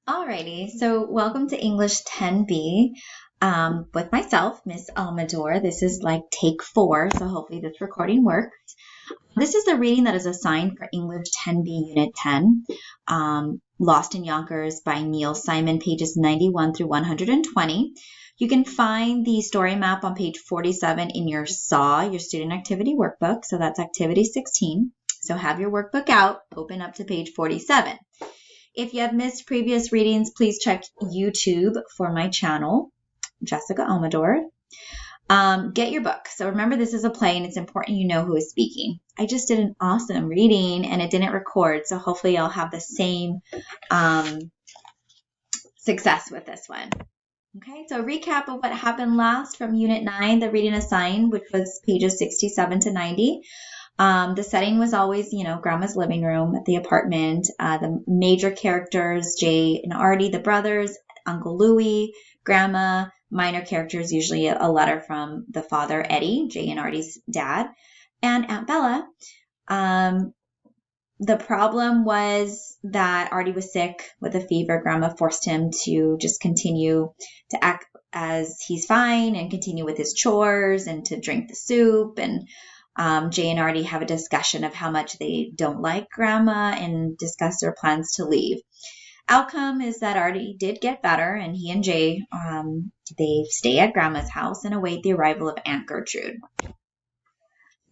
Alrighty, so welcome to English 10B with myself, Miss Amador. This is like take 4, so hopefully this recording works. This is the reading that is assigned for English 10B Unit 10, Lost in Yonkers by Neil Simon, pages 91 through 120. You can find the story map on page 47 in your SAW, your student activity workbook, so that's activity 16. So have your workbook out, open up to page 47. If you have missed previous readings, please check YouTube for my channel, Jessica Amador. Get your book. So remember, this is a play and it's important you know who is speaking. I just did an awesome reading and it didn't record, so hopefully I'll have the same success with this one. Okay, so a recap of what happened last from Unit 9, the reading assigned, which was pages 67 to 90. The setting was always, Grandma's living room, the apartment, the major characters, Jay and Artie, the brothers, Uncle Louie, Grandma, minor characters, usually a letter from the father, Eddie, Jay and Artie's dad, and Aunt Bella. The problem was that Artie was sick with a fever. Grandma forced him to just continue to act as he's fine and continue with his chores and to drink the soup. And Jay and Artie have a discussion of how much they don't like Grandma and discuss their plans to leave. Outcome is that Artie did get better, and he and Jay, they stay at Grandma's house and await the arrival of Aunt Gertrude.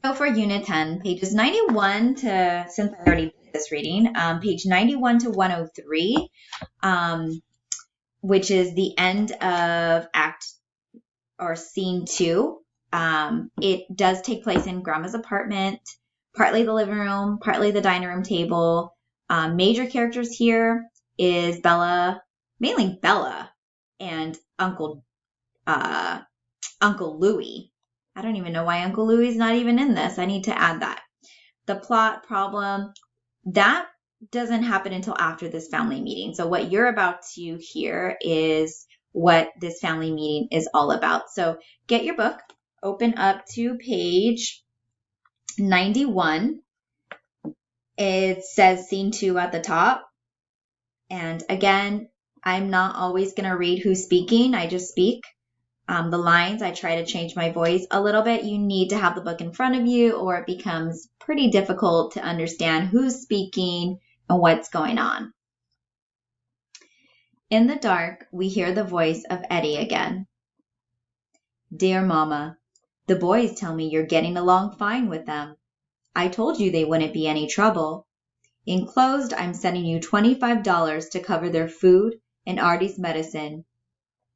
So for Unit 10, pages 91 to, since I already did this reading, page 91 to 103, which is the end of act or scene 2. It does take place in Grandma's apartment, partly the living room, partly the dining room table. Major characters here is Bella, mainly Bella, and Uncle Louie. I don't even know why Uncle Louie is not even in this. I need to add that. The plot problem, that doesn't happen until after this family meeting. So what you're about to hear is what this family meeting is all about. So get your book. Open up to page 91. It says scene 2 at the top. And again, I'm not always going to read who's speaking. I just speak. The lines, I try to change my voice a little bit. You need to have the book in front of you or it becomes pretty difficult to understand who's speaking and what's going on. In the dark, we hear the voice of Eddie again. Dear Mama, the boys tell me you're getting along fine with them. I told you they wouldn't be any trouble. Enclosed, I'm sending you $25 to cover their food and Artie's medicine.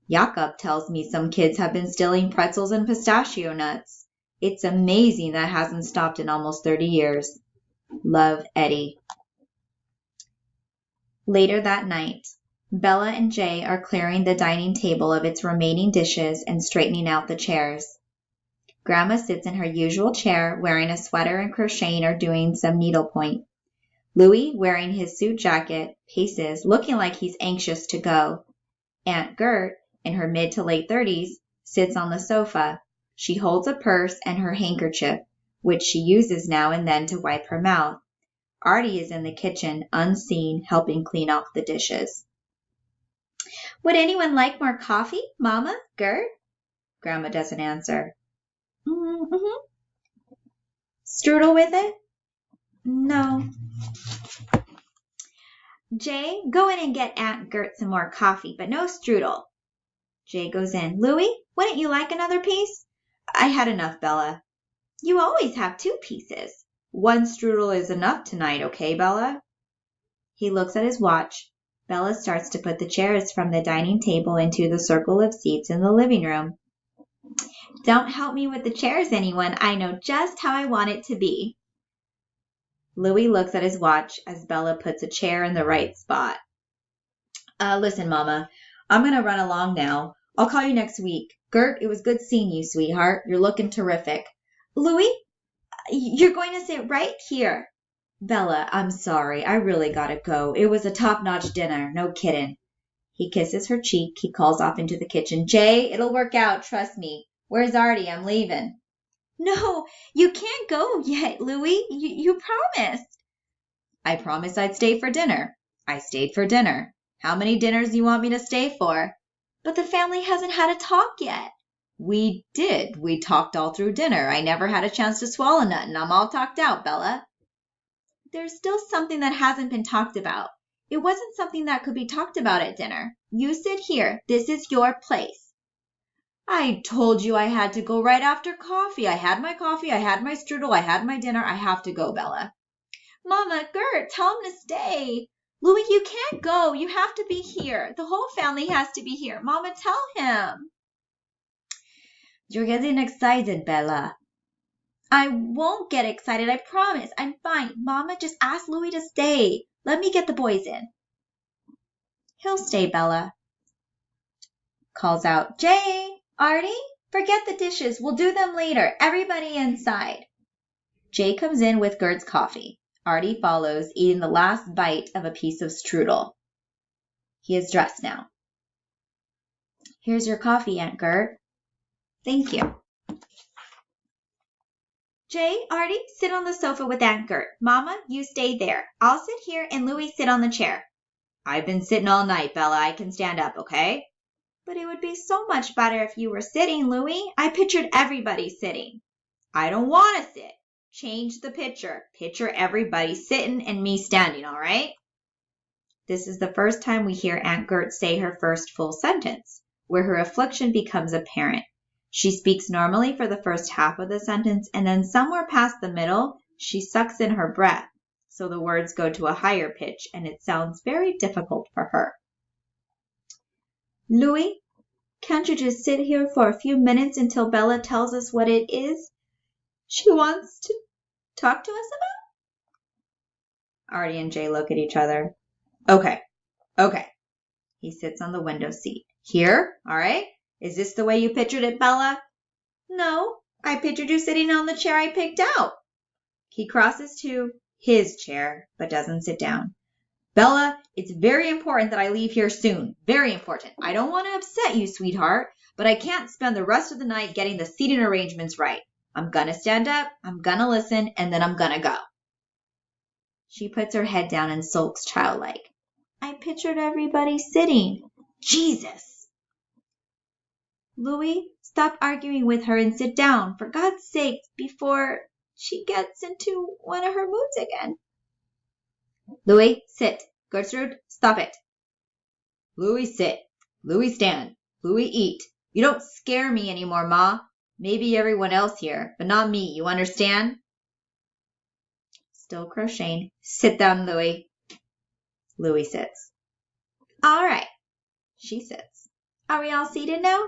Jakob tells me some kids have been stealing pretzels and pistachio nuts. It's amazing that hasn't stopped in almost 30 years. Love, Eddie. Later that night, Bella and Jay are clearing the dining table of its remaining dishes and straightening out the chairs. Grandma sits in her usual chair, wearing a sweater and crocheting or doing some needlepoint. Louie, wearing his suit jacket, paces, looking like he's anxious to go. Aunt Gert, in her mid to late 30s, sits on the sofa. She holds a purse and her handkerchief, which she uses now and then to wipe her mouth. Artie is in the kitchen, unseen, helping clean off the dishes. Would anyone like more coffee, Mama, Gert? Grandma doesn't answer. Mm-hmm. Strudel with it? No. Jay, go in and get Aunt Gert some more coffee, but no strudel. Jay goes in. Louie, wouldn't you like another piece? I had enough, Bella. You always have 2 pieces. 1 strudel is enough tonight, okay, Bella? He looks at his watch. Bella starts to put the chairs from the dining table into the circle of seats in the living room. Don't help me with the chairs, anyone. I know just how I want it to be. Louie looks at his watch as Bella puts a chair in the right spot. Listen, Mama, I'm going to run along now. I'll call you next week. Gert, it was good seeing you, sweetheart. You're looking terrific. Louie, you're going to sit right here. Bella, I'm sorry. I really gotta go. It was a top-notch dinner. No kidding. He kisses her cheek. He calls off into the kitchen. Jay, it'll work out. Trust me. Where's Artie? I'm leaving. No, you can't go yet, Louie. You promised. I promised I'd stay for dinner. I stayed for dinner. How many dinners do you want me to stay for? But the family hasn't had a talk yet. We did. We talked all through dinner. I never had a chance to swallow nothing. I'm all talked out, Bella. There's still something that hasn't been talked about. It wasn't something that could be talked about at dinner. You sit here. This is your place. I told you I had to go right after coffee. I had my coffee. I had my strudel. I had my dinner. I have to go, Bella. Mama, Gert, tell him to stay. Louis, you can't go. You have to be here. The whole family has to be here. Mama, tell him. You're getting excited, Bella. I won't get excited, I promise. I'm fine. Mama, just ask Louis to stay. Let me get the boys in. He'll stay, Bella. Calls out, Jay, Artie, forget the dishes. We'll do them later. Everybody inside. Jay comes in with Gert's coffee. Artie follows, eating the last bite of a piece of strudel. He is dressed now. Here's your coffee, Aunt Gert. Thank you. Jay, Artie, sit on the sofa with Aunt Gert. Mama, you stay there. I'll sit here and Louis sit on the chair. I've been sitting all night, Bella. I can stand up, okay? But it would be so much better if you were sitting, Louis. I pictured everybody sitting. I don't want to sit. Change the picture. Picture everybody sitting and me standing, all right? This is the first time we hear Aunt Gert say her first full sentence, where her affliction becomes apparent. She speaks normally for the first half of the sentence, and then somewhere past the middle, she sucks in her breath, so the words go to a higher pitch, and it sounds very difficult for her. Louis, can't you just sit here for a few minutes until Bella tells us what it is she wants to talk to us about? Artie and Jay look at each other. Okay. He sits on the window seat. Here, all right? Is this the way you pictured it, Bella? No, I pictured you sitting on the chair I picked out. He crosses to his chair, but doesn't sit down. Bella, it's very important that I leave here soon. Very important. I don't want to upset you, sweetheart, but I can't spend the rest of the night getting the seating arrangements right. I'm gonna stand up, I'm gonna listen, and then I'm gonna go. She puts her head down and sulks childlike. I pictured everybody sitting. Jesus! Louis, stop arguing with her and sit down, for God's sake, before she gets into one of her moods again. Louis, sit. Gertrude, stop it. Louis, sit. Louis, stand. Louis, eat. You don't scare me anymore, Ma. Maybe everyone else here, but not me, you understand? Still crocheting. Sit down, Louis. Louis sits. All right. She sits. Are we all seated now?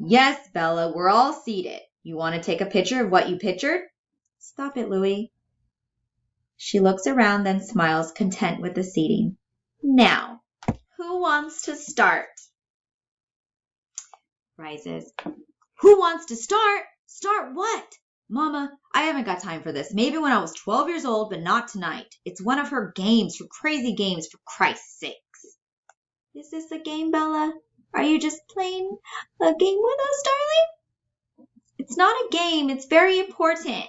Yes, Bella, we're all seated. You want to take a picture of what you pictured? Stop it, Louis. She looks around, then smiles, content with the seating. Now, who wants to start? Rises. Who wants to start? Start what? Mama, I haven't got time for this. Maybe when I was 12 years old, but not tonight. It's one of her games, her crazy games, for Christ's sakes. Is this a game, Bella? Are you just playing a game with us, darling? It's not a game. It's very important.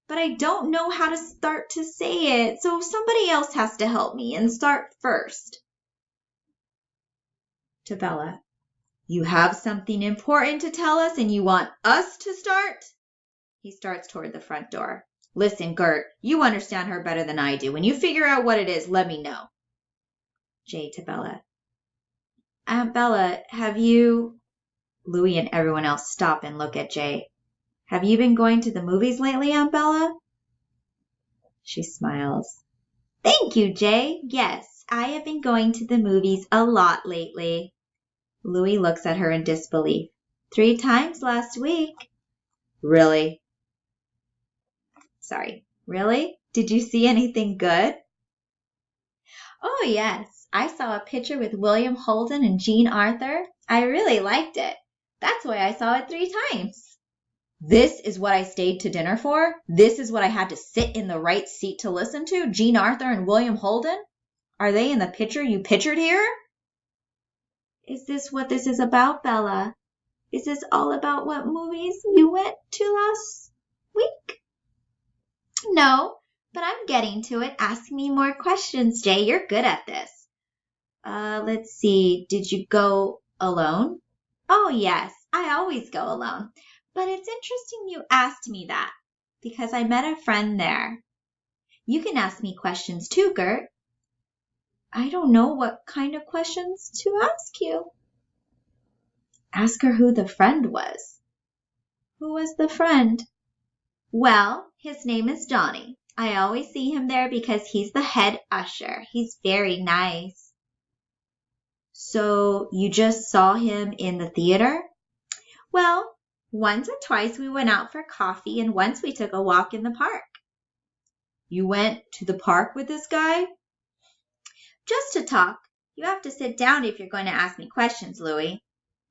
But I don't know how to start to say it, so somebody else has to help me and start first. To Bella. You have something important to tell us and you want us to start? He starts toward the front door. Listen, Gert, you understand her better than I do. When you figure out what it is, let me know. Jay to Bella. Aunt Bella, have you... Louis and everyone else stop and look at Jay. Have you been going to the movies lately, Aunt Bella? She smiles. Thank you, Jay. Yes, I have been going to the movies a lot lately. Louis looks at her in disbelief. 3 times last week. Really? Really? Did you see anything good? Oh, yes. I saw a picture with William Holden and Jean Arthur. I really liked it. That's why I saw it 3 times. This is what I stayed to dinner for? This is what I had to sit in the right seat to listen to? Jean Arthur and William Holden? Are they in the picture you pictured here? Is this what this is about, Bella? Is this all about what movies you went to last week? No, but I'm getting to it. Ask me more questions, Jay. You're good at this. Let's see. Did you go alone? Oh, yes. I always go alone. But it's interesting you asked me that because I met a friend there. You can ask me questions too, Gert. I don't know what kind of questions to ask you. Ask her who the friend was. Who was the friend? Well, his name is Johnny. I always see him there because he's the head usher. He's very nice. So you just saw him in the theater? Well, once or twice we went out for coffee and once we took a walk in the park. You went to the park with this guy? Just to talk. You have to sit down if you're going to ask me questions, Louie.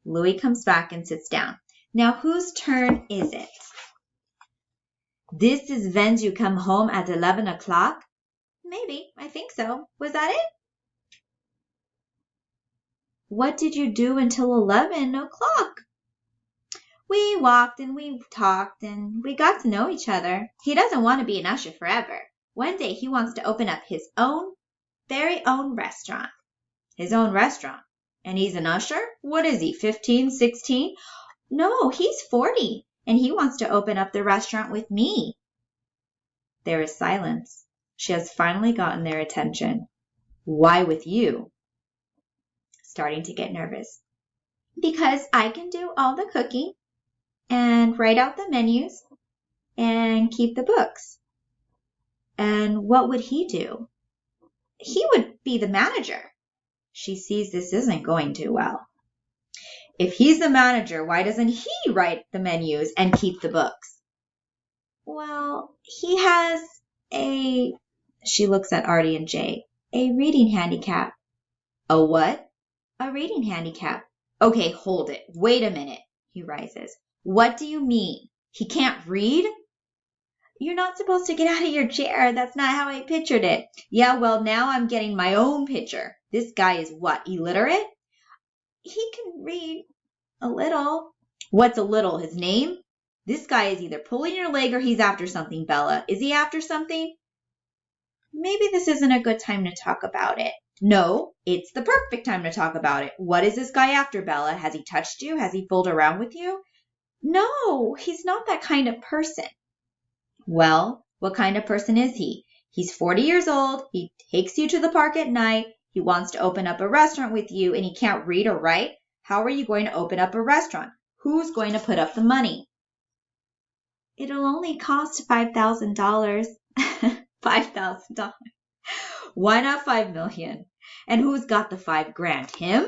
Louie comes back and sits down. Now, whose turn is it? This is when you come home at 11 o'clock? Maybe. I think so. Was that it? What did you do until 11 o'clock? We walked and we talked and we got to know each other. He doesn't want to be an usher forever. One day he wants to open up his own, very own restaurant. His own restaurant? And he's an usher? What is he, 15, 16? No, he's 40 and he wants to open up the restaurant with me. There is silence. She has finally gotten their attention. Why with you? Starting to get nervous. Because I can do all the cooking and write out the menus and keep the books. And what would he do? He would be the manager. She sees this isn't going too well. If he's the manager, why doesn't he write the menus and keep the books? Well, he has she looks at Artie and Jay, a reading handicap. A what? A reading handicap. Okay, hold it. Wait a minute. He rises. What do you mean? He can't read? You're not supposed to get out of your chair. That's not how I pictured it. Yeah, well, now I'm getting my own picture. This guy is what, illiterate? He can read a little. What's a little? His name? This guy is either pulling your leg or he's after something, Bella. Is he after something? Maybe this isn't a good time to talk about it. No, it's the perfect time to talk about it. What is this guy after, Bella? Has he touched you? Has he fooled around with you? No, he's not that kind of person. Well, what kind of person is he? He's 40 years old. He takes you to the park at night. He wants to open up a restaurant with you and he can't read or write. How are you going to open up a restaurant? Who's going to put up the money? It'll only cost $5,000. $5,000. Why not $5 million? And who's got the $5,000? Him?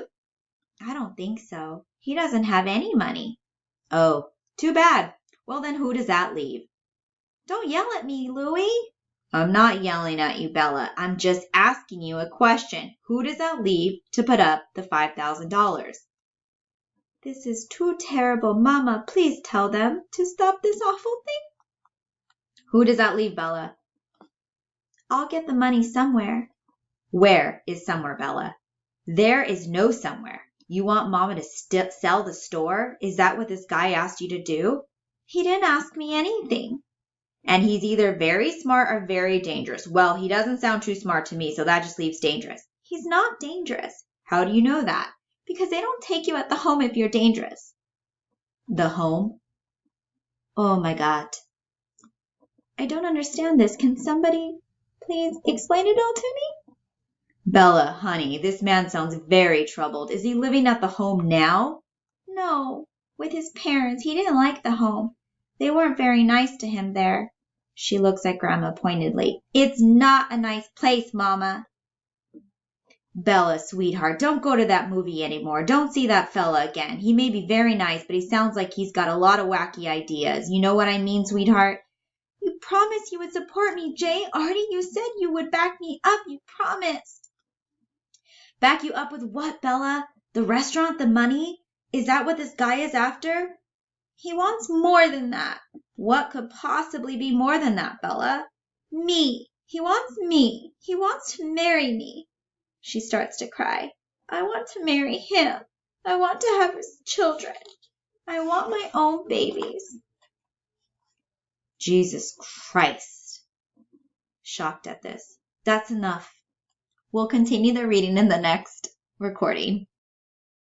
I don't think so. He doesn't have any money. Oh, too bad. Well, then who does that leave? Don't yell at me, Louie. I'm not yelling at you, Bella. I'm just asking you a question. Who does that leave to put up the $5,000? This is too terrible. Mama, please tell them to stop this awful thing. Who does that leave, Bella? I'll get the money somewhere. Where is somewhere, Bella? There is no somewhere. You want Mama to sell the store? Is that what this guy asked you to do? He didn't ask me anything. And he's either very smart or very dangerous. Well, he doesn't sound too smart to me, so that just leaves dangerous. He's not dangerous. How do you know that? Because they don't take you at the home if you're dangerous. The home? Oh my God. I don't understand this. Can somebody please explain it all to me? Bella, honey, this man sounds very troubled. Is he living at the home now? No, with his parents. He didn't like the home. They weren't very nice to him there. She looks at Grandma pointedly. It's not a nice place, Mama. Bella, sweetheart, don't go to that movie anymore. Don't see that fella again. He may be very nice, but he sounds like he's got a lot of wacky ideas. You know what I mean, sweetheart? You promised you would support me, Jay. Artie, you said you would back me up. You promised. Back you up with what, Bella? The restaurant, the money? Is that what this guy is after? He wants more than that. What could possibly be more than that, Bella? Me. He wants me. He wants to marry me. She starts to cry. I want to marry him. I want to have his children. I want my own babies. Jesus Christ. Shocked at this. That's enough. We'll continue the reading in the next. recording.